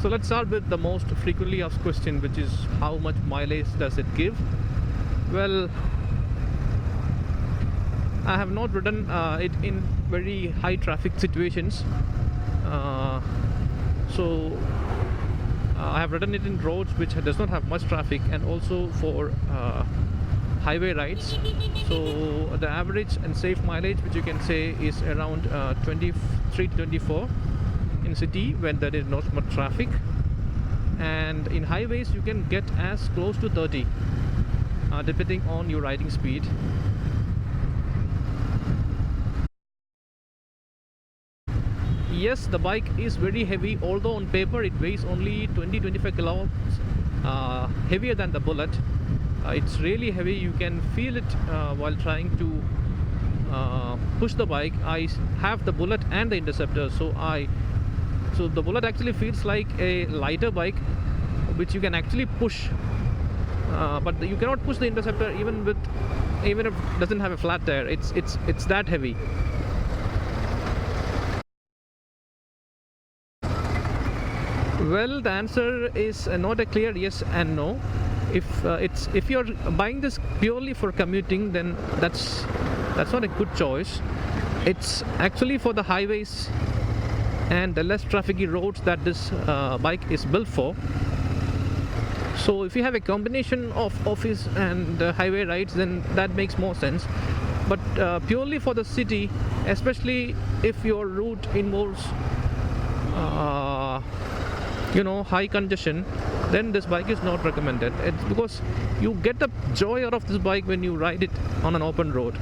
So let's start with the most frequently asked question, which is how much mileage does it give? Well, I have not ridden it in very high traffic situations. So I have ridden it in roads which does not have much traffic, and also for highway rides. So the average and safe mileage which you can say is around 23 to 24 in city when there is not much traffic, and in highways you can get as close to 30 depending on your riding speed. Yes, the bike is very heavy, although on paper it weighs only 20-25 kilograms heavier than the Bullet. It's really heavy. You can feel it while trying to push the bike. I have the Bullet and the Interceptor, so the Bullet actually feels like a lighter bike which you can actually push, but you cannot push the Interceptor even if it doesn't have a flat tire. It's that heavy. Well, the answer is not a clear yes and no. If you're buying this purely for commuting, then that's not a good choice. It's actually for the highways and the less trafficy roads that this bike is built for. So if you have a combination of office and highway rides, then that makes more sense. But purely for the city, especially if your route involves high congestion, then this bike is not recommended. It's because you get the joy out of this bike when you ride it on an open road,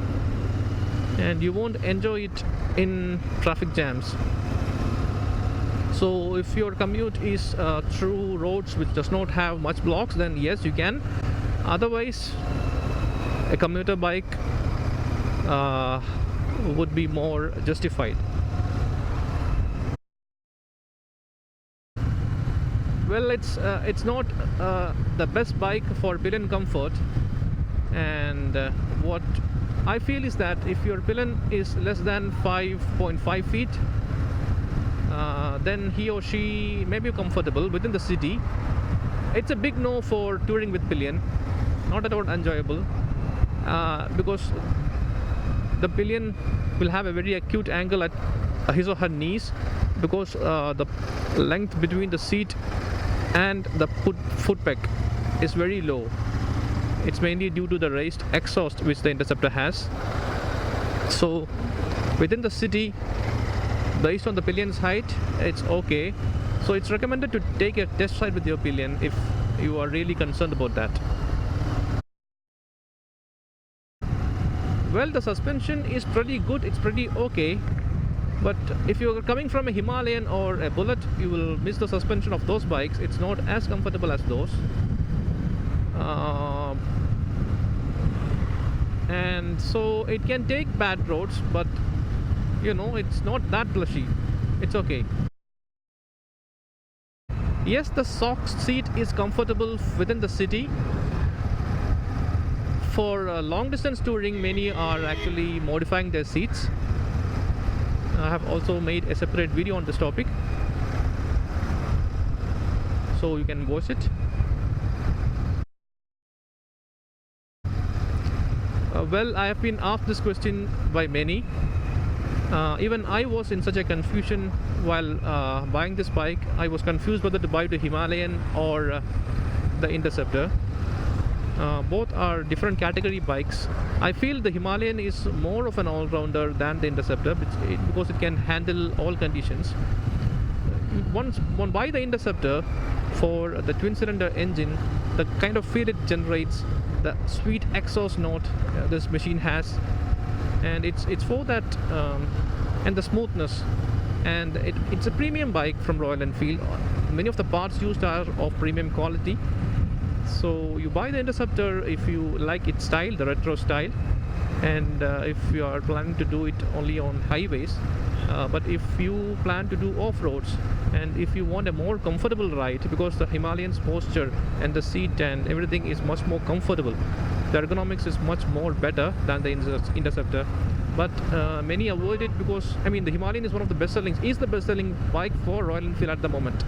and you won't enjoy it in traffic jams. So if your commute is through roads which does not have much blocks, then yes, you can. Otherwise, a commuter bike would be more justified. Well, it's not the best bike for pillion comfort, and what I feel is that if your pillion is less than 5.5 feet, then he or she may be comfortable within the city. It's a big no for touring with pillion, not at all enjoyable, because the pillion will have a very acute angle at his or her knees, because the length between the seat and the foot peg is very low. It's mainly due to the raised exhaust which the Interceptor has. So within the city, based on the pillion's height, it's okay. So it's recommended to take a test ride with your pillion if you are really concerned about that. Well, the suspension is pretty good, it's pretty okay. But if you're coming from a Himalayan or a Bullet, you will miss the suspension of those bikes. It's not as comfortable as those. And so it can take bad roads, but it's not that plushy. It's okay. Yes, the sock seat is comfortable within the city. For long distance touring, many are actually modifying their seats. I have also made a separate video on this topic, so you can watch it. Well, I have been asked this question by many. Even I was in such a confusion while buying this bike. I was confused whether to buy the Himalayan or the Interceptor. Both are different category bikes. I feel the Himalayan is more of an all-rounder than the Interceptor because it can handle all conditions. Once one buy the Interceptor for the twin-cylinder engine, the kind of feel it generates, the sweet exhaust note this machine has, and it's for that, and the smoothness, and it's a premium bike from Royal Enfield. Many of the parts used are of premium quality. So you buy the Interceptor if you like its style, the retro style, and if you are planning to do it only on highways. But if you plan to do off-roads, and if you want a more comfortable ride, because the Himalayan's posture and the seat and everything is much more comfortable, the ergonomics is much more better than the Interceptor. But many avoid it because the Himalayan is one of the best-selling, is the best-selling bike for Royal Enfield at the moment.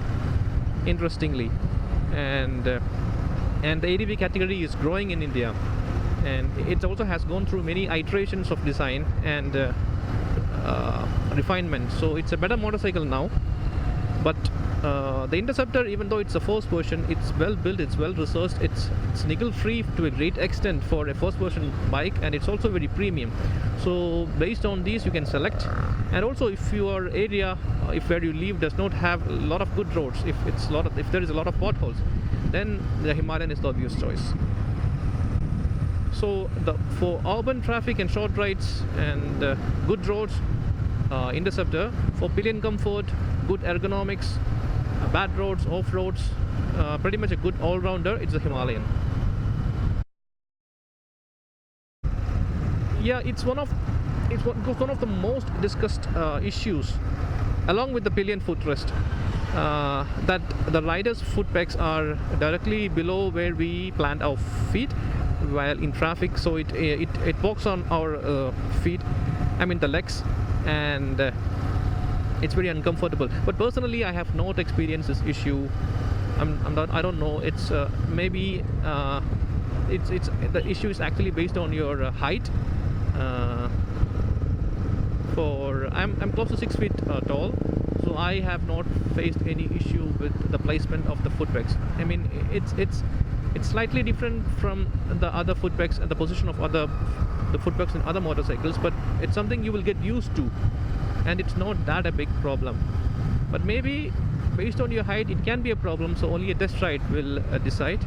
interestingly. And the ADV category is growing in India, and it also has gone through many iterations of design and refinement. So it's a better motorcycle now. But the Interceptor, even though it's a first version, it's well built, it's well researched, it's nickel free to a great extent for a first version bike, and it's also very premium. So based on these you can select. And also, if your area, if where you live does not have a lot of good roads, if there is a lot of potholes, then the Himalayan is the obvious choice. So for urban traffic and short rides and good roads, Interceptor. For pillion comfort, good ergonomics, bad roads, off roads, pretty much a good all-rounder, it's a Himalayan. Yeah, it's one of the most discussed issues, along with the pillion footrest, that the rider's foot pegs are directly below where we plant our feet while in traffic. So it walks on our feet, I mean the legs, and it's very uncomfortable. But personally, I have not experienced this issue. I don't know. It's maybe it's the issue is actually based on your height. I'm close to 6 feet tall, so I have not faced any issue with the placement of the foot pegs. I mean, it's slightly different from the other foot pegs and the position of the foot pegs in other motorcycles, but it's something you will get used to, and it's not that a big problem. But maybe based on your height, it can be a problem, so only a test ride will decide.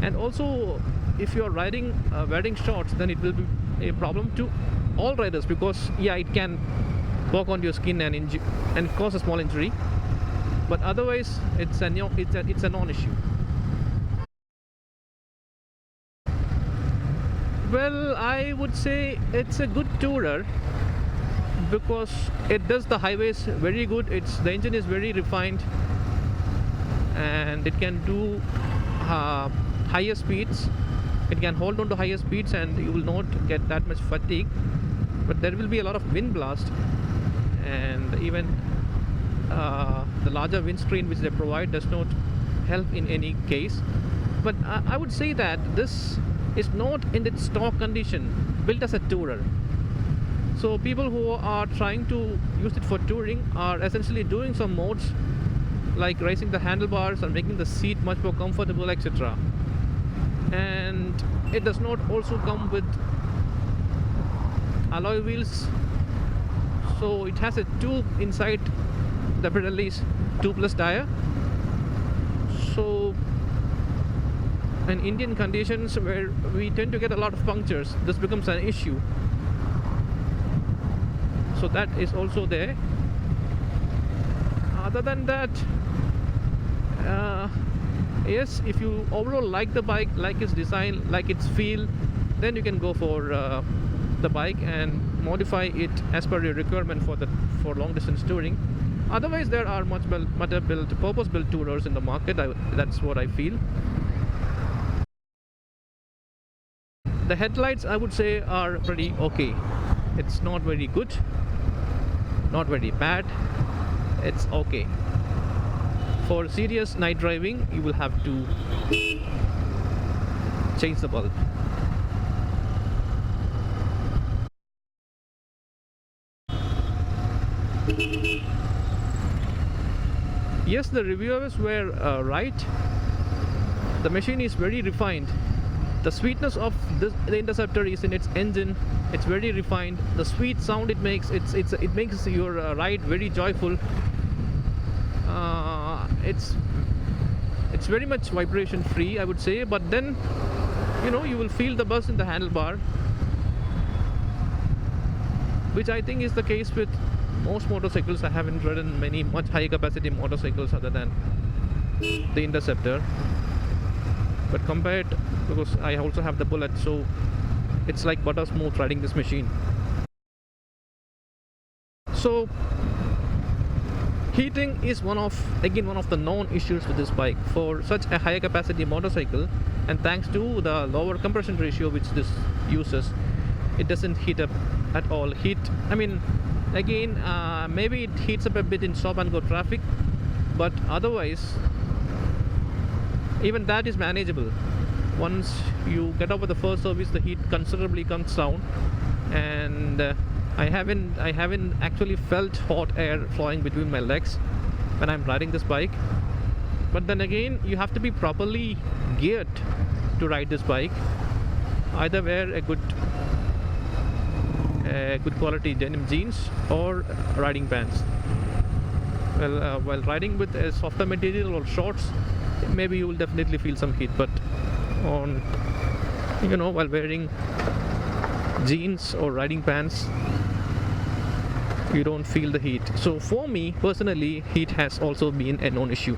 And also, if you are riding wearing shorts, then it will be a problem to all riders, because it can walk on your skin and cause a small injury. But otherwise, it's a non-issue. Well, I would say it's a good tourer because it does the highways very good. The engine is very refined, and it can do higher speeds. It can hold on to higher speeds, and you will not get that much fatigue. But there will be a lot of wind blast, and even the larger windscreen which they provide does not help in any case. But I would say that this is not in its stock condition, built as a tourer. So people who are trying to use it for touring are essentially doing some modes like raising the handlebars and making the seat much more comfortable, etc. And it does not also come with alloy wheels, so it has a tube inside the Pirelli's tubeless tire. So in Indian conditions where we tend to get a lot of punctures, this becomes an issue. So that is also there. Other than that, yes, if you overall like the bike, like its design, like its feel, then you can go for the bike and modify it as per your requirement for long distance touring. Otherwise, there are much better built, purpose built tourers in the market. That's what I feel. The headlights, I would say, are pretty okay. It's not very good, not very bad. It's okay. For serious night driving, you will have to change the bulb. Yes, the reviewers were right. The machine is very refined. The sweetness of the Interceptor is in its engine. It's very refined. The sweet sound it makes, it makes your ride very joyful. It's very much vibration free, I would say. But then, you will feel the buzz in the handlebar, which I think is the case with most motorcycles. I haven't ridden many much high capacity motorcycles other than the Interceptor. But because I also have the Bullet, so it's like butter smooth riding this machine. So heating is one of the known issues with this bike. For such a high capacity motorcycle, and thanks to the lower compression ratio which this uses, it doesn't heat up at all. Maybe it heats up a bit in stop and go traffic, but otherwise even that is manageable. Once you get over the first service, the heat considerably comes down, and I haven't actually felt hot air flowing between my legs when I'm riding this bike. But then again, you have to be properly geared to ride this bike. Either wear a good quality denim jeans or riding pants. Well, while riding with a softer material or shorts, maybe you will definitely feel some heat, but while wearing jeans or riding pants, you don't feel the heat. So for me personally, heat has also been a non-issue.